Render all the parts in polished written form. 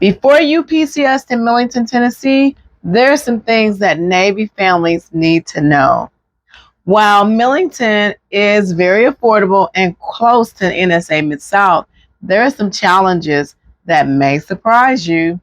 Before you PCS to Millington, Tennessee, there are some things that Navy families need to know. While Millington is very affordable and close to NSA Mid-South, there are some challenges that may surprise you.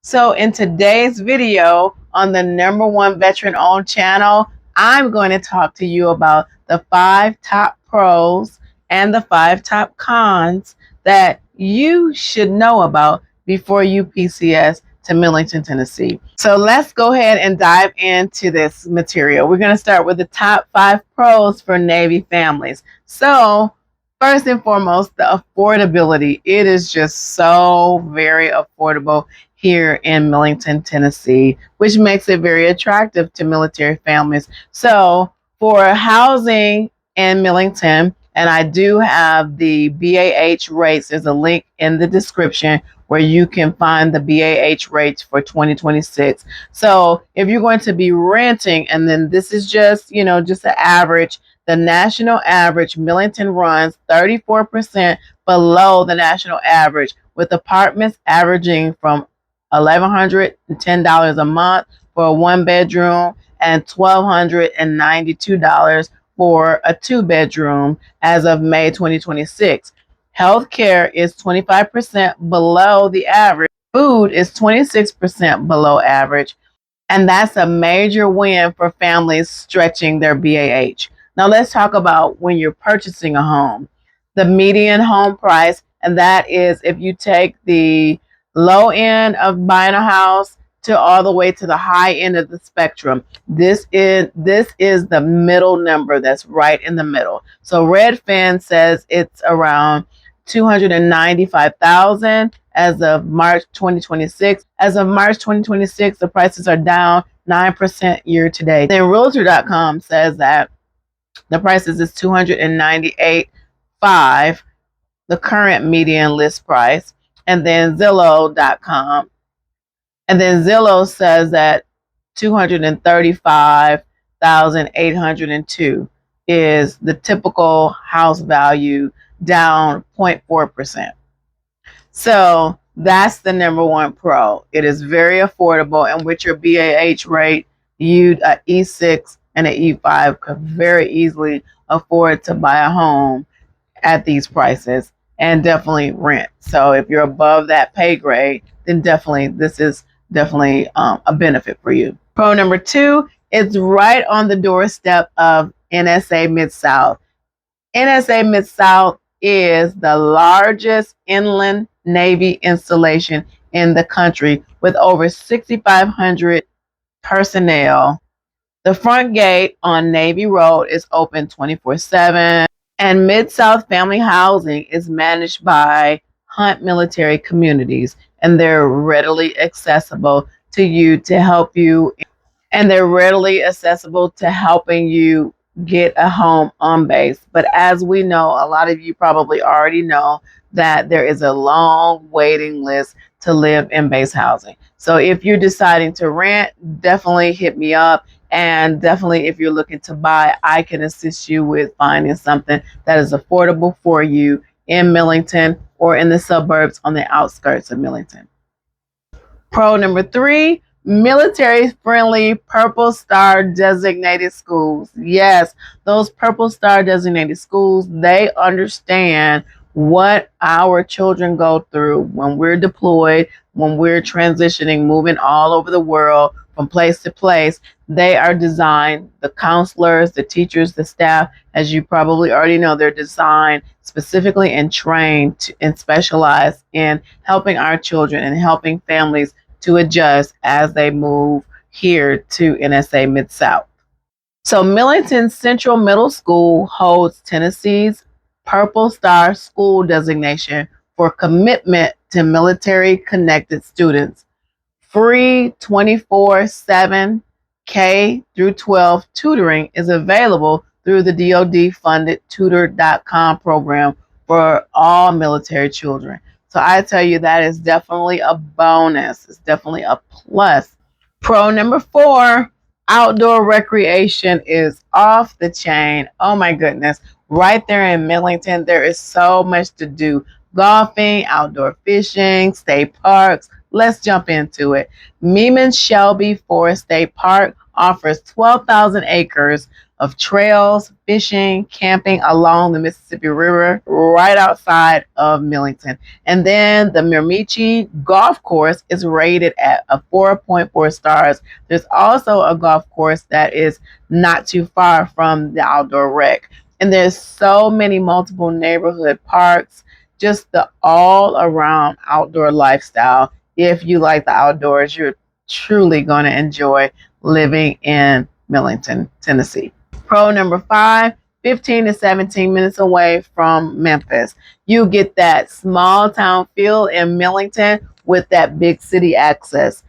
So in today's video on the #1 veteran-owned channel, I'm going to talk to you about the 5 top pros and the 5 top cons that you should know about before you PCS to Millington, Tennessee. So let's go ahead and dive into this material. We're going to start with the top 5 pros for Navy families. So first and foremost, the affordability. It is just so very affordable here in Millington, Tennessee, which makes it very attractive to military families. So for housing in Millington, and I do have the BAH rates, there's a link in the description where you can find the BAH rates for 2026. So if you're going to be renting, and then this is just, just an average, the national average, Millington runs 34% below the national average, with apartments averaging from $1,110 a month for a 1-bedroom and $1,292 for a 2-bedroom as of May 2026. Healthcare is 25% below the average. Food is 26% below average. And that's a major win for families stretching their BAH. Now let's talk about when you're purchasing a home. The median home price, and that is if you take the low end of buying a house to all the way to the high end of the spectrum. This is the middle number that's right in the middle. So Redfin says it's around $295,000 as of March 2026. As of March 2026, the prices are down 9% year to date. Then Realtor.com says that the prices is $298,500, the current median list price. And then Zillow.com. And then Zillow says that $235,802 is the typical house value, down 0.4%. So that's the #1 pro. It is very affordable, and with your BAH rate, you an E6 and an E5 could very easily afford to buy a home at these prices and definitely rent. So if you're above that pay grade, then definitely this is definitely a benefit for you. Pro #2, it's right on the doorstep of NSA Mid-South. NSA Mid-South is the largest inland Navy installation in the country with over 6,500 personnel. The front gate on Navy Road is open 24/7, and Mid-South Family Housing is managed by Hunt Military Communities, and they're readily accessible to you to help you, and they're readily accessible to helping you get a home on base. But as we know, a lot of you probably already know that there is a long waiting list to live in base housing. So if you're deciding to rent, definitely hit me up. And definitely if you're looking to buy, I can assist you with finding something that is affordable for you in Millington or in the suburbs on the outskirts of Millington. Pro #3, military-friendly Purple Star designated schools. Yes, those Purple Star designated schools, they understand what our children go through when we're deployed, when we're transitioning, moving all over the world from place to place. They are designed, the counselors, the teachers, the staff, as you probably already know, they're designed specifically and trained and specialized in helping our children and helping families to adjust as they move here to NSA Mid-South. So Millington Central Middle School holds Tennessee's Purple Star School designation for commitment to military-connected students. Free 24/7 K-12 tutoring is available through the DoD-funded Tutor.com program for all military children. So I tell you, that is definitely a bonus. It's definitely a plus. Pro #4, outdoor recreation is off the chain. Oh my goodness. Right there in Millington, there is so much to do. Golfing, outdoor fishing, state parks, Let's jump into it. Meeman Shelby Forest State Park offers 12,000 acres of trails, fishing, camping along the Mississippi River right outside of Millington. And then the Miramichi Golf Course is rated at a 4.4 stars. There's also a golf course that is not too far from the outdoor rec. And there's so many multiple neighborhood parks, just the all around outdoor lifestyle. If you like the outdoors, you're truly going to enjoy living in Millington, Tennessee. Pro number 5, 15 to 17 minutes away from Memphis. You get that small town feel in Millington with that big city access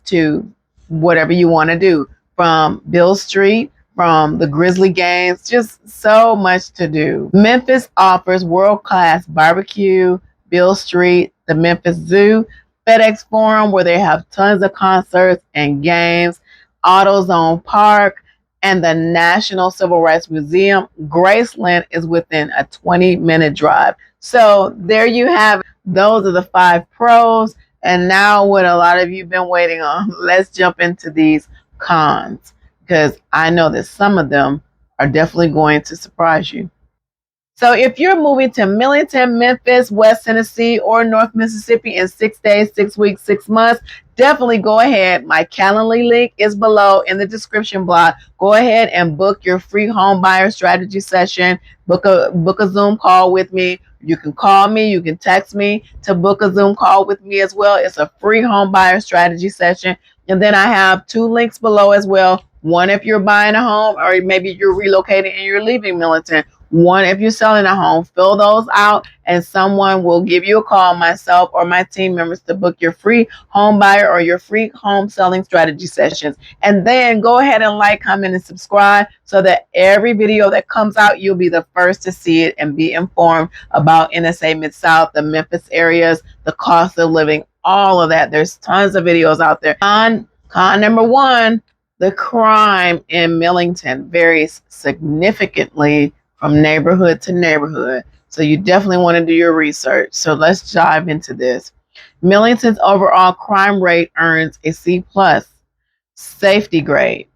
to whatever you want to do, from Bill Street, from the Grizzly games, just so much to do. Memphis offers world-class barbecue, Bill Street, the Memphis Zoo, FedEx Forum, where they have tons of concerts and games, AutoZone Park, and the National Civil Rights Museum. Graceland is within a 20-minute drive. So there you have it. Those are the 5 pros. And now what a lot of you have been waiting on, let's jump into these cons, because I know that some of them are definitely going to surprise you. So if you're moving to Millington, Memphis, West Tennessee, or North Mississippi in 6 days, 6 weeks, 6 months, definitely go ahead. My Calendly link is below in the description block. Go ahead and book your free home buyer strategy session. Book a Zoom call with me. You can call me. You can text me to book a Zoom call with me as well. It's a free home buyer strategy session. And then I have 2 links below as well. One if you're buying a home, or maybe you're relocating and you're leaving Millington. One if you're selling a home. Fill those out and someone will give you a call, myself or my team members, to book your free home buyer or your free home selling strategy sessions. And then go ahead and like, comment, and subscribe so that every video that comes out, you'll be the first to see it and be informed about NSA Mid-South, the Memphis areas, the cost of living, all of that. There's tons of videos out there. Con number 1, the crime in Millington varies significantly from neighborhood to neighborhood. So you definitely want to do your research. So let's dive into this. Millington's overall crime rate earns a C+ safety grade,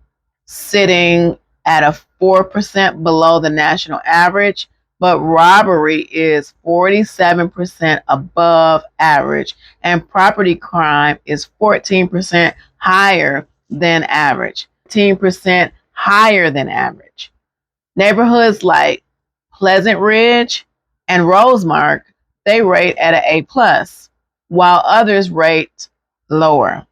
sitting at a 4% below the national average, but robbery is 47% above average, and property crime is 14% higher than average. 15% higher than average. Neighborhoods like Pleasant Ridge and Rosemark, they rate at an A+, while others rate lower.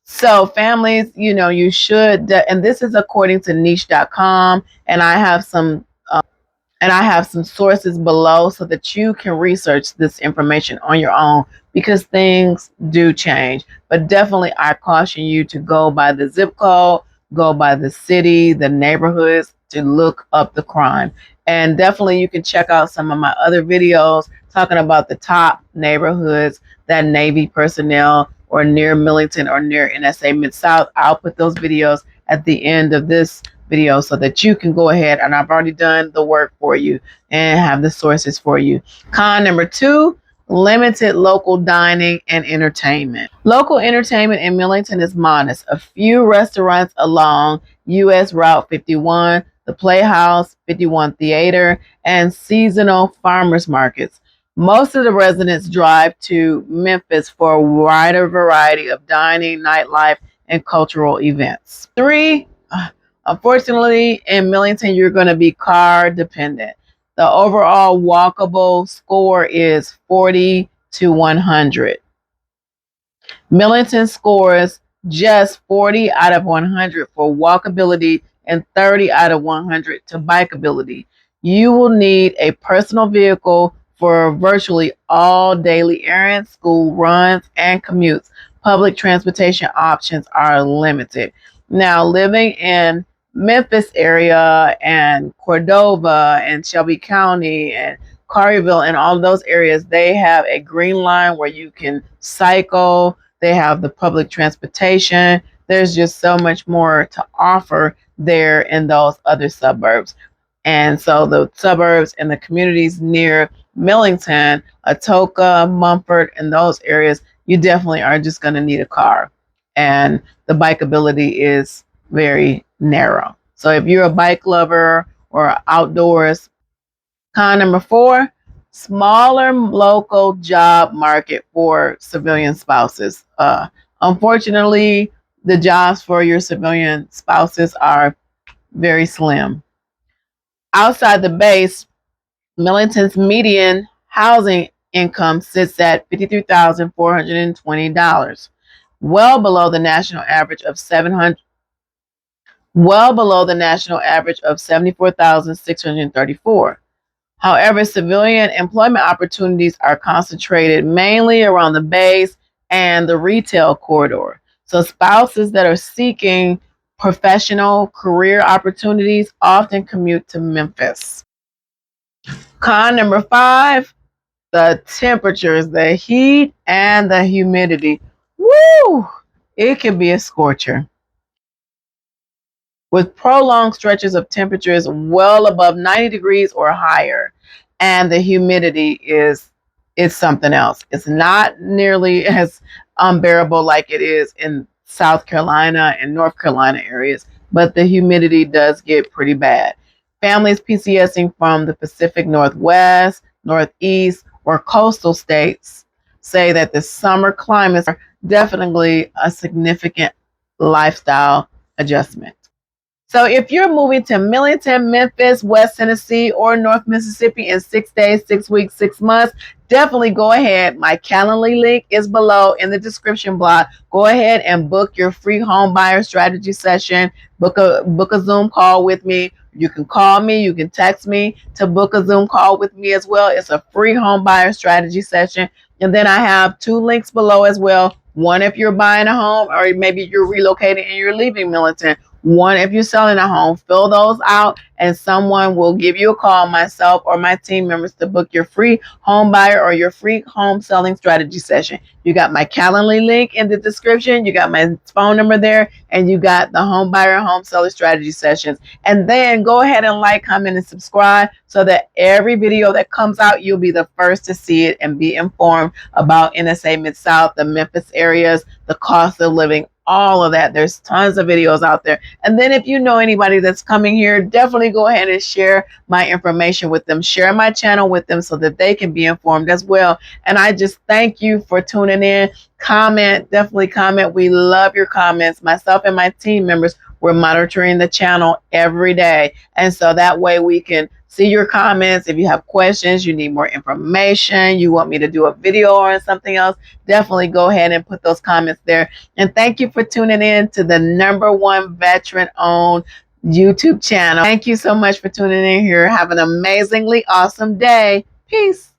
So families, you should, and this is according to niche.com, and I have some sources below so that you can research this information on your own, because things do change. But definitely I caution you to go by the zip code, go by the city, the neighborhoods, to look up the crime. And definitely you can check out some of my other videos talking about the top neighborhoods that Navy personnel, or near Millington or near NSA Mid-South. I'll put those videos at the end of this video so that you can go ahead, and I've already done the work for you and have the sources for you. Con number 2, limited local dining and entertainment. Local entertainment in Millington is modest. A few restaurants along US Route 51, the Playhouse, 51 Theater, and seasonal farmers markets. Most of the residents drive to Memphis for a wider variety of dining, nightlife, and cultural events. 3, unfortunately, in Millington, you're going to be car dependent. The overall walkable score is 40 to 100. Millington scores just 40 out of 100 for walkability and 30 out of 100 to bikeability. You will need a personal vehicle for virtually all daily errands, school runs, and commutes. Public transportation options are limited. Now, living in Memphis area and Cordova and Shelby County and Collierville and all those areas, they have a green line where you can cycle. They have the public transportation. There's just so much more to offer there in those other suburbs. And so the suburbs and the communities near Millington, Atoka, Mumford, and those areas, you definitely are just going to need a car. And the bikeability is very narrow. So if you're a bike lover or outdoors, con number 4, smaller local job market for civilian spouses. Unfortunately, the jobs for your civilian spouses are very slim. Outside the base, Millington's median housing income sits at $53,420, well below the national average of 74,634. However, civilian employment opportunities are concentrated mainly around the base and the retail corridor. So spouses that are seeking professional career opportunities often commute to Memphis. Con number 5, the temperatures, the heat and the humidity. Woo! It can be a scorcher. With prolonged stretches of temperatures well above 90 degrees or higher, and the humidity is something else. It's not nearly as unbearable like it is in South Carolina and North Carolina areas, but the humidity does get pretty bad. Families PCSing from the Pacific Northwest, Northeast, or coastal states say that the summer climates are definitely a significant lifestyle adjustment. So if you're moving to Millington, Memphis, West Tennessee, or North Mississippi in 6 days, 6 weeks, 6 months, definitely go ahead. My Calendly link is below in the description block. Go ahead and book your free home buyer strategy session. Book a Zoom call with me. You can call me, you can text me to book a Zoom call with me as well. It's a free home buyer strategy session. And then I have 2 links below as well. One if you're buying a home, or maybe you're relocating and you're leaving Millington. One if you're selling a home. Fill those out and someone will give you a call, myself or my team members, to book your free home buyer or your free home selling strategy session. You got my Calendly link in the description. You got my phone number there, and you got the home buyer home seller strategy sessions. And then go ahead and like, comment, and subscribe so that every video that comes out, you'll be the first to see it and be informed about NSA Mid-South, the Memphis areas, the cost of living, all of that. There's tons of videos out there. And then if you know anybody that's coming here, definitely go ahead and share my information with them. Share my channel with them so that they can be informed as well. And I just thank you for tuning in. Comment, definitely comment. We love your comments. Myself and my team members, we're monitoring the channel every day. And so that way we can see your comments. If you have questions, you need more information, you want me to do a video or something else, definitely go ahead and put those comments there. And thank you for tuning in to the #1 veteran-owned YouTube channel. Thank you so much for tuning in here. Have an amazingly awesome day. Peace.